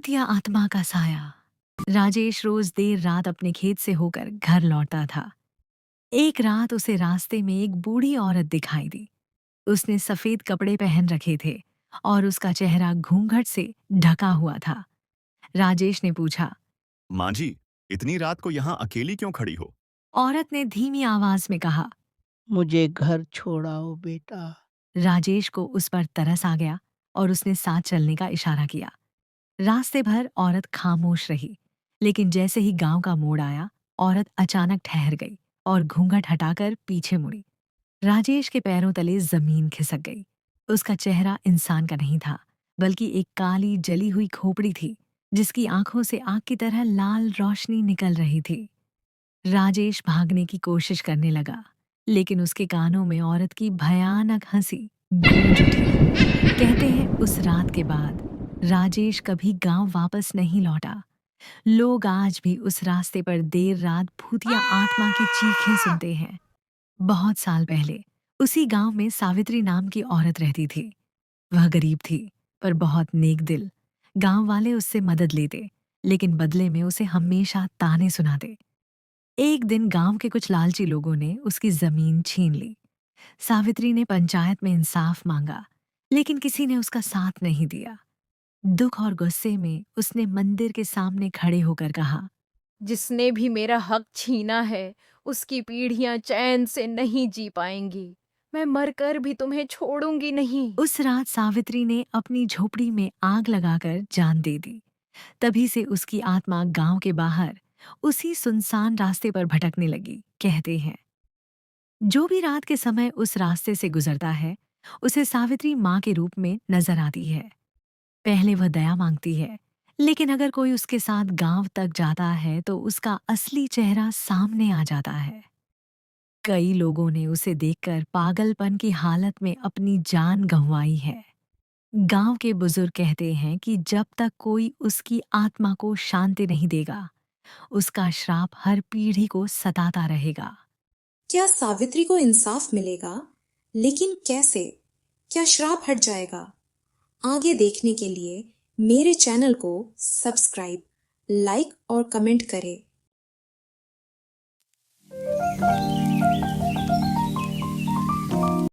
भूतिया आत्मा का साया। राजेश रोज देर रात अपने खेत से होकर घर लौटता था। एक रात उसे रास्ते में एक बूढ़ी औरत दिखाई दी। उसने सफेद कपड़े पहन रखे थे और उसका चेहरा घूंघट से ढका हुआ था। राजेश ने पूछा। माँ जी, इतनी रात को यहाँ अकेली क्यों खड़ी हो? औरत ने धीमी आवाज में कहा। मुझे घर छोड़ाओ बेटा। राजेश को उस पर तरस आ गया और उसने साथ चलने का इशारा किया। रास्ते भर औरत खामोश रही, लेकिन जैसे ही गांव का मोड़ आया, औरत अचानक ठहर गई और घूंघट हटाकर पीछे मुड़ी। राजेश के पैरों तले जमीन खिसक गई। उसका चेहरा इंसान का नहीं था, बल्कि एक काली जली हुई खोपड़ी थी, जिसकी आंखों से आग की तरह लाल रोशनी निकल रही थी। राजेश भागने की कोशिश करने लगा, लेकिन उसके कानों में औरत की भयानक हंसी गूंज उठी। कहते हैं उस रात के बाद राजेश कभी गांव वापस नहीं लौटा। लोग आज भी उस रास्ते पर देर रात भूतिया आत्मा की चीखें सुनते हैं। बहुत साल पहले उसी गांव में सावित्री नाम की औरत रहती थी। वह गरीब थी, पर बहुत नेक दिल। गांव वाले उससे मदद लेते, लेकिन बदले में उसे हमेशा ताने सुनाते। एक दिन गांव के कुछ लालची लोगों ने उसकी जमीन छीन ली। सावित्री ने पंचायत में इंसाफ मांगा, लेकिन किसी ने उसका साथ नहीं दिया। दुख और गुस्से में उसने मंदिर के सामने खड़े होकर कहा। जिसने भी मेरा हक छीना है, उसकी पीढ़ियां चैन से नहीं जी पाएंगी। मैं मरकर भी तुम्हें छोड़ूंगी नहीं। उस रात सावित्री ने अपनी झोपड़ी में आग लगाकर जान दे दी। तभी से उसकी आत्मा गांव के बाहर उसी सुनसान रास्ते पर भटकने लगी। कहते हैं जो भी रात के समय उस रास्ते से गुजरता है, उसे सावित्री माँ के रूप में नजर आती है। पहले वह दया मांगती है, लेकिन अगर कोई उसके साथ गांव तक जाता है तो उसका असली चेहरा सामने आ जाता है। कई लोगों ने उसे देखकर पागलपन की हालत में अपनी जान गंवाई है। गांव के बुजुर्ग कहते हैं कि जब तक कोई उसकी आत्मा को शांति नहीं देगा, उसका श्राप हर पीढ़ी को सताता रहेगा। क्या सावित्री को इंसाफ मिलेगा? लेकिन कैसे? क्या श्राप हट जाएगा? आगे देखने के लिए मेरे चैनल को सब्सक्राइब, लाइक और कमेंट करें।